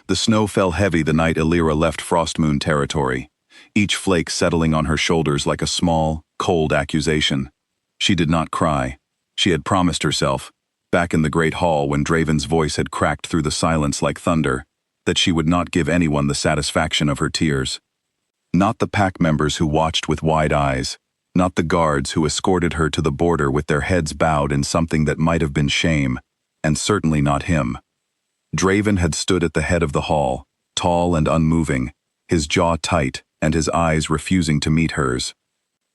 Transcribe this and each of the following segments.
The snow fell heavy the night Illyra left Frostmoon territory, each flake settling on her shoulders like a small, cold accusation. She did not cry. She had promised herself, back in the Great Hall when Draven's voice had cracked through the silence like thunder, that she would not give anyone the satisfaction of her tears. Not the pack members who watched with wide eyes, not the guards who escorted her to the border with their heads bowed in something that might have been shame, and certainly not him. Draven had stood at the head of the hall, tall and unmoving, his jaw tight and his eyes refusing to meet hers.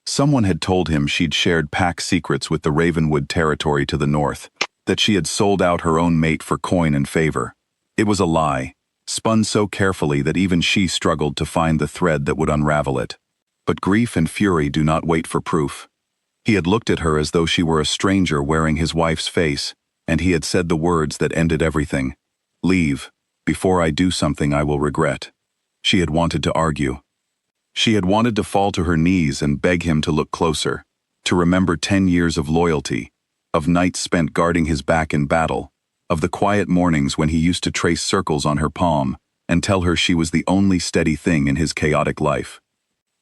Someone had told him she'd shared pack secrets with the Ravenwood territory to the north, that she had sold out her own mate for coin and favor. It was a lie, spun so carefully that even she struggled to find the thread that would unravel it. But grief and fury do not wait for proof. He had looked at her as though she were a stranger wearing his wife's face, and he had said the words that ended everything. "Leave. Before I do something I will regret." She had wanted to argue. She had wanted to fall to her knees and beg him to look closer, to remember 10 years of loyalty, of nights spent guarding his back in battle, of the quiet mornings when he used to trace circles on her palm and tell her she was the only steady thing in his chaotic life.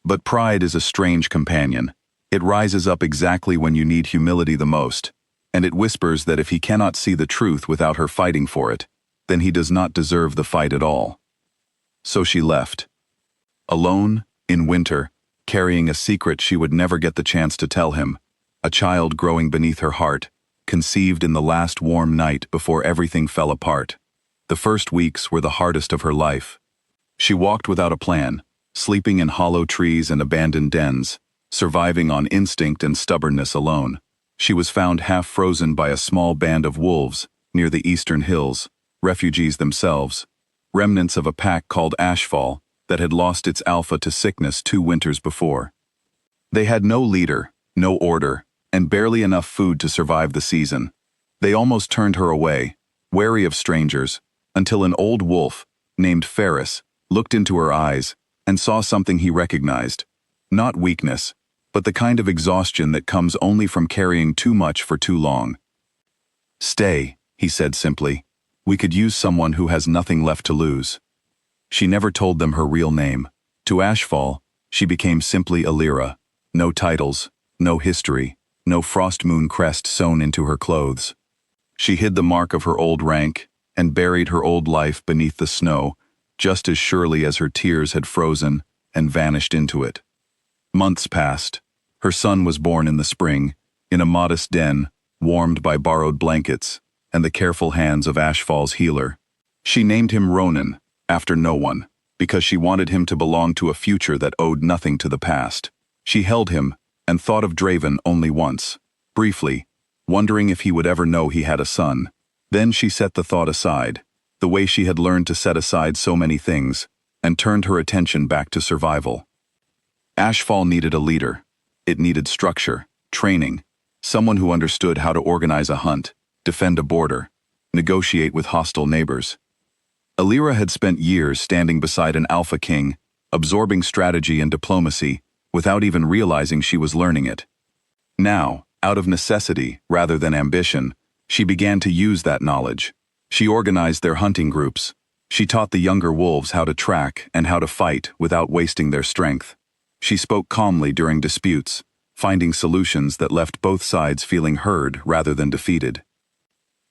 But pride is a strange companion. It rises up exactly when you need humility the most, and it whispers that if he cannot see the truth without her fighting for it, then he does not deserve the fight at all. So she left. Alone, in winter, carrying a secret she would never get the chance to tell him, a child growing beneath her heart, conceived in the last warm night before everything fell apart. The first weeks were the hardest of her life. She walked without a plan, sleeping in hollow trees and abandoned dens, surviving on instinct and stubbornness alone. She was found half frozen by a small band of wolves near the eastern hills, refugees themselves, remnants of a pack called Ashfall that had lost its alpha to sickness 2 winters before. They had no leader, no order, and barely enough food to survive the season. They almost turned her away, wary of strangers, until an old wolf, named Ferris, looked into her eyes and saw something he recognized. Not weakness, but the kind of exhaustion that comes only from carrying too much for too long. "Stay," he said simply. "We could use someone who has nothing left to lose." She never told them her real name. To Ashfall, she became simply Illyra. No titles, no history, no Frostmoon crest sewn into her clothes. She hid the mark of her old rank and buried her old life beneath the snow, just as surely as her tears had frozen and vanished into it. Months passed. Her son was born in the spring, in a modest den, warmed by borrowed blankets and the careful hands of Ashfall's healer. She named him Ronan, after no one, because she wanted him to belong to a future that owed nothing to the past. She held him and thought of Draven only once, briefly, wondering if he would ever know he had a son. Then she set the thought aside, the way she had learned to set aside so many things, and turned her attention back to survival. Ashfall needed a leader. It needed structure, training, someone who understood how to organize a hunt, defend a border, negotiate with hostile neighbors. Illyra had spent years standing beside an alpha king, absorbing strategy and diplomacy, without even realizing she was learning it. Now, out of necessity rather than ambition, she began to use that knowledge. She organized their hunting groups. She taught the younger wolves how to track and how to fight without wasting their strength. She spoke calmly during disputes, finding solutions that left both sides feeling heard rather than defeated.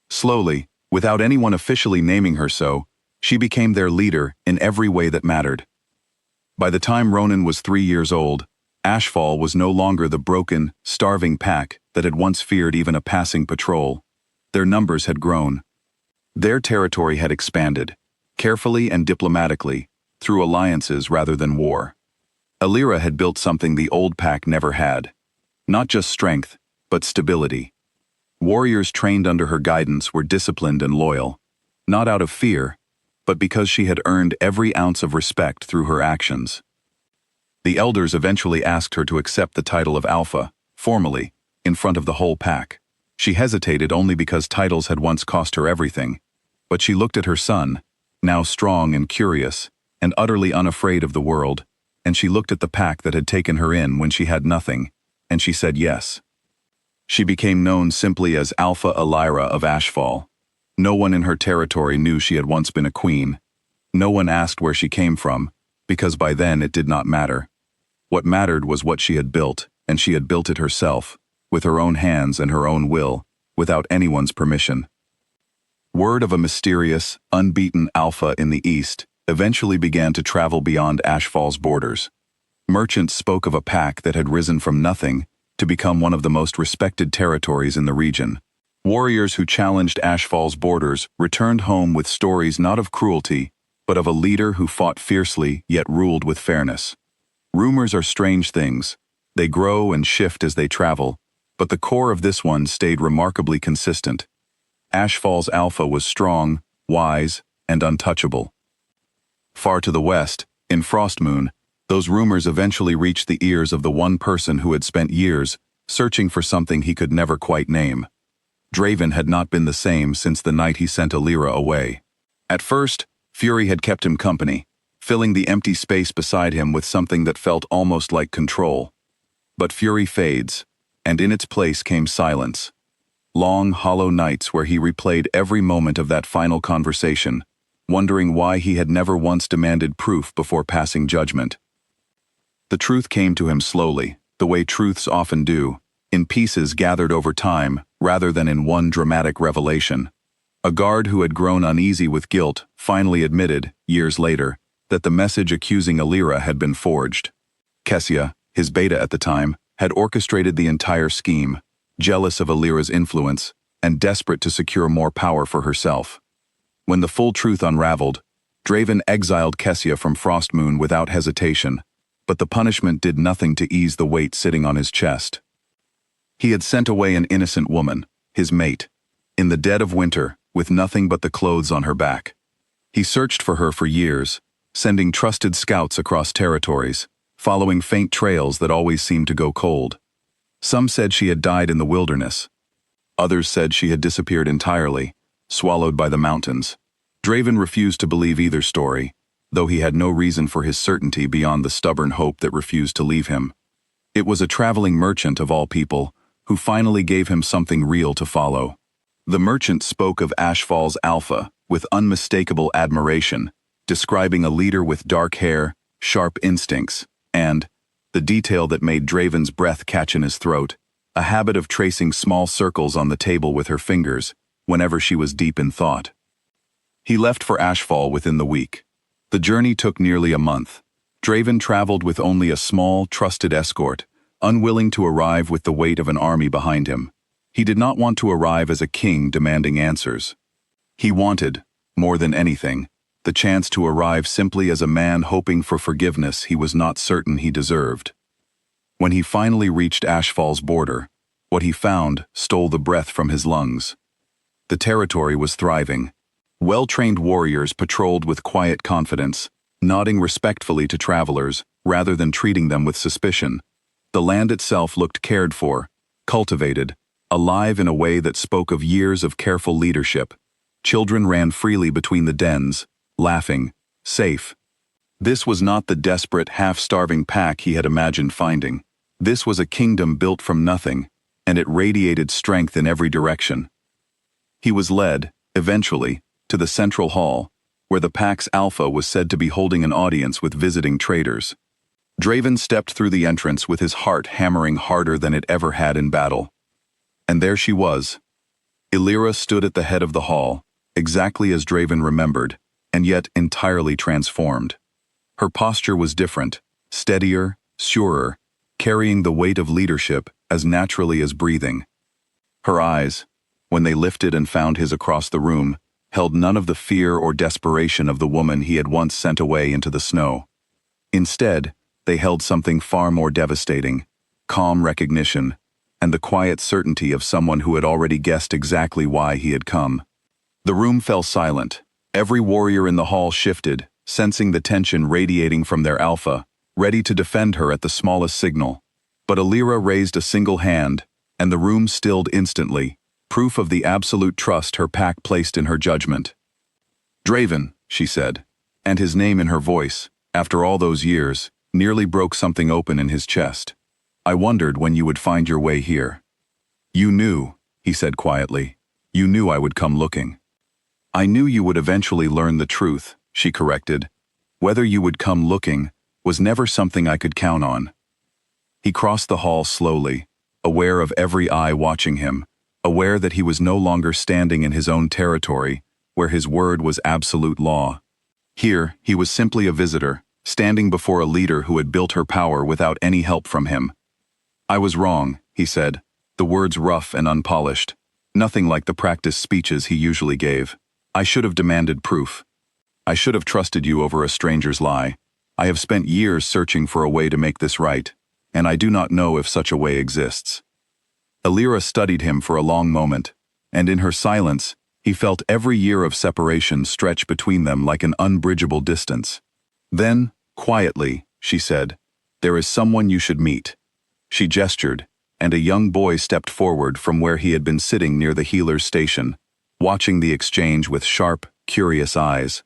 Slowly, without anyone officially naming her so, she became their leader in every way that mattered. By the time Ronan was 3 years old, Ashfall was no longer the broken, starving pack that had once feared even a passing patrol. Their numbers had grown. Their territory had expanded, carefully and diplomatically, through alliances rather than war. Illyra had built something the old pack never had. Not just strength, but stability. Warriors trained under her guidance were disciplined and loyal, not out of fear, but because she had earned every ounce of respect through her actions. The elders eventually asked her to accept the title of Alpha, formally, in front of the whole pack. She hesitated only because titles had once cost her everything, but she looked at her son, now strong and curious, and utterly unafraid of the world, and she looked at the pack that had taken her in when she had nothing, and she said yes. She became known simply as Alpha Illyra of Ashfall. No one in her territory knew she had once been a queen. No one asked where she came from, because by then it did not matter. What mattered was what she had built, and she had built it herself, with her own hands and her own will, without anyone's permission. Word of a mysterious, unbeaten alpha in the east eventually began to travel beyond Ashfall's borders. Merchants spoke of a pack that had risen from nothing to become one of the most respected territories in the region. Warriors who challenged Ashfall's borders returned home with stories not of cruelty, but of a leader who fought fiercely yet ruled with fairness. Rumors are strange things. They grow and shift as they travel, but the core of this one stayed remarkably consistent. Ashfall's alpha was strong, wise, and untouchable. Far to the west, in Frostmoon, those rumors eventually reached the ears of the one person who had spent years searching for something he could never quite name. Draven had not been the same since the night he sent Alira away. At first, Fury had kept him company, filling the empty space beside him with something that felt almost like control. But Fury fades, and in its place came silence. Long, hollow nights where he replayed every moment of that final conversation, wondering why he had never once demanded proof before passing judgment. The truth came to him slowly, the way truths often do, in pieces gathered over time rather than in one dramatic revelation. A guard who had grown uneasy with guilt finally admitted, years later, that the message accusing Alira had been forged. Kessia, his beta at the time, had orchestrated the entire scheme, jealous of Alira's influence and desperate to secure more power for herself. When the full truth unraveled, Draven exiled Kessia from Frostmoon without hesitation, but the punishment did nothing to ease the weight sitting on his chest. He had sent away an innocent woman, his mate, in the dead of winter, with nothing but the clothes on her back. He searched for her for years, sending trusted scouts across territories, following faint trails that always seemed to go cold. Some said she had died in the wilderness. Others said she had disappeared entirely, swallowed by the mountains. Draven refused to believe either story, though he had no reason for his certainty beyond the stubborn hope that refused to leave him. It was a traveling merchant of all people, who finally gave him something real to follow. The merchant spoke of Ashfall's alpha with unmistakable admiration, describing a leader with dark hair, sharp instincts, and, the detail that made Draven's breath catch in his throat, a habit of tracing small circles on the table with her fingers whenever she was deep in thought. He left for Ashfall within the week. The journey took nearly a month. Draven traveled with only a small, trusted escort, unwilling to arrive with the weight of an army behind him. He did not want to arrive as a king demanding answers. He wanted, more than anything, the chance to arrive simply as a man hoping for forgiveness he was not certain he deserved. When he finally reached Ashfall's border, what he found stole the breath from his lungs. The territory was thriving. Well-trained warriors patrolled with quiet confidence, nodding respectfully to travelers rather than treating them with suspicion. The land itself looked cared for, cultivated, alive in a way that spoke of years of careful leadership. Children ran freely between the dens, laughing, safe. This was not the desperate, half-starving pack he had imagined finding. This was a kingdom built from nothing, and it radiated strength in every direction. He was led, eventually, to the central hall, where the pack's alpha was said to be holding an audience with visiting traders. Draven stepped through the entrance with his heart hammering harder than it ever had in battle. And there she was. Alira stood at the head of the hall, exactly as Draven remembered, and yet entirely transformed. Her posture was different, steadier, surer, carrying the weight of leadership as naturally as breathing. Her eyes, when they lifted and found his across the room, held none of the fear or desperation of the woman he had once sent away into the snow. Instead, they held something far more devastating, calm recognition, and the quiet certainty of someone who had already guessed exactly why he had come. The room fell silent. Every warrior in the hall shifted, sensing the tension radiating from their alpha, ready to defend her at the smallest signal. But Alira raised a single hand, and the room stilled instantly, proof of the absolute trust her pack placed in her judgment. "Draven," she said, and his name in her voice, after all those years, nearly broke something open in his chest. "I wondered when you would find your way here." "You knew," he said quietly. "You knew I would come looking. I knew you would eventually learn the truth, she corrected. Whether you would come looking was never something I could count on. He crossed the hall slowly, aware of every eye watching him, aware that he was no longer standing in his own territory, where his word was absolute law. Here, he was simply a visitor, standing before a leader who had built her power without any help from him. I was wrong, he said, the words rough and unpolished, nothing like the practiced speeches he usually gave. I should have demanded proof. I should have trusted you over a stranger's lie. I have spent years searching for a way to make this right, and I do not know if such a way exists. Alira studied him for a long moment, and in her silence, he felt every year of separation stretch between them like an unbridgeable distance. Then, quietly, she said, "There is someone you should meet." She gestured, and a young boy stepped forward from where he had been sitting near the healer's station, watching the exchange with sharp, curious eyes.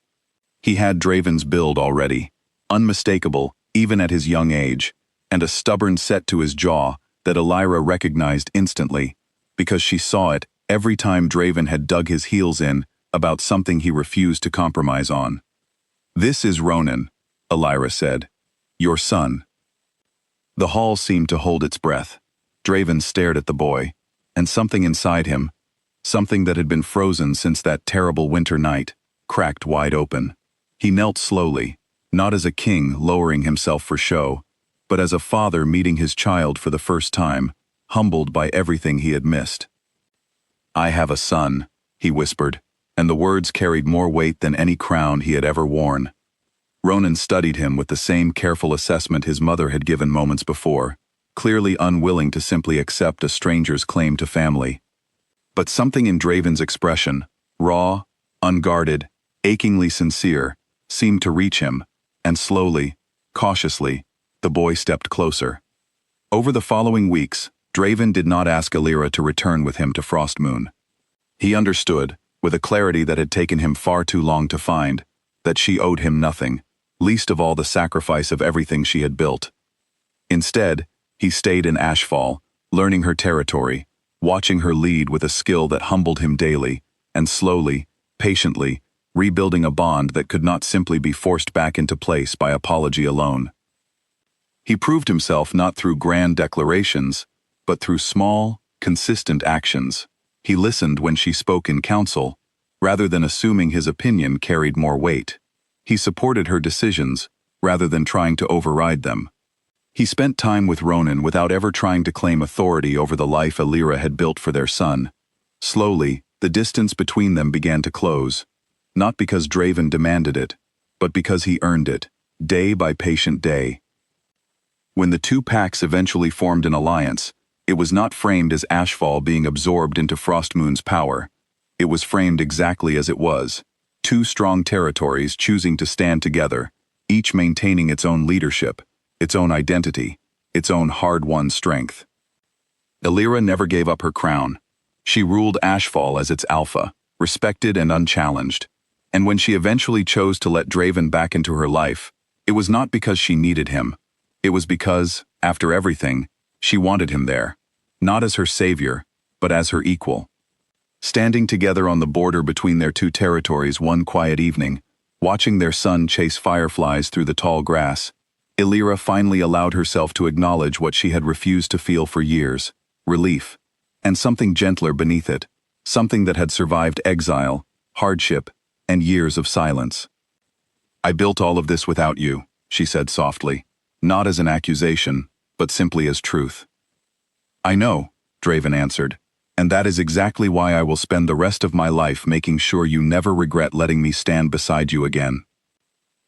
He had Draven's build already, unmistakable even at his young age, and a stubborn set to his jaw that Alira recognized instantly, because she saw it every time Draven had dug his heels in about something he refused to compromise on. "This is Ronan," Alira said. "Your son." The hall seemed to hold its breath. Draven stared at the boy, and something inside him, something that had been frozen since that terrible winter night, cracked wide open. He knelt slowly, not as a king lowering himself for show, but as a father meeting his child for the first time, humbled by everything he had missed. "I have a son," he whispered, and the words carried more weight than any crown he had ever worn. Ronan studied him with the same careful assessment his mother had given moments before, clearly unwilling to simply accept a stranger's claim to family. But something in Draven's expression, raw, unguarded, achingly sincere, seemed to reach him, and slowly, cautiously, the boy stepped closer. Over the following weeks, Draven did not ask Alira to return with him to Frostmoon. He understood, with a clarity that had taken him far too long to find, that she owed him nothing, least of all the sacrifice of everything she had built. Instead, he stayed in Ashfall, learning her territory, watching her lead with a skill that humbled him daily, and slowly, patiently, rebuilding a bond that could not simply be forced back into place by apology alone. He proved himself not through grand declarations, but through small, consistent actions. He listened when she spoke in counsel, rather than assuming his opinion carried more weight. He supported her decisions, rather than trying to override them. He spent time with Ronan without ever trying to claim authority over the life Alira had built for their son. Slowly, the distance between them began to close, not because Draven demanded it, but because he earned it, day by patient day. When the two packs eventually formed an alliance, it was not framed as Ashfall being absorbed into Frostmoon's power. It was framed exactly as it was, two strong territories choosing to stand together, each maintaining its own leadership, its own identity, its own hard-won strength. Alira never gave up her crown. She ruled Ashfall as its alpha, respected and unchallenged. And when she eventually chose to let Draven back into her life, it was not because she needed him. It was because, after everything, she wanted him there, not as her savior, but as her equal. Standing together on the border between their two territories one quiet evening, watching their son chase fireflies through the tall grass, Alira finally allowed herself to acknowledge what she had refused to feel for years, relief, and something gentler beneath it, something that had survived exile, hardship, and years of silence. "I built all of this without you," she said softly, not as an accusation, but simply as truth. "I know," Draven answered, "and that is exactly why I will spend the rest of my life making sure you never regret letting me stand beside you again."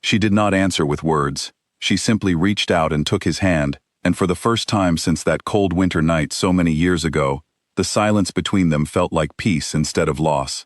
She did not answer with words. She simply reached out and took his hand, and for the first time since that cold winter night so many years ago, the silence between them felt like peace instead of loss.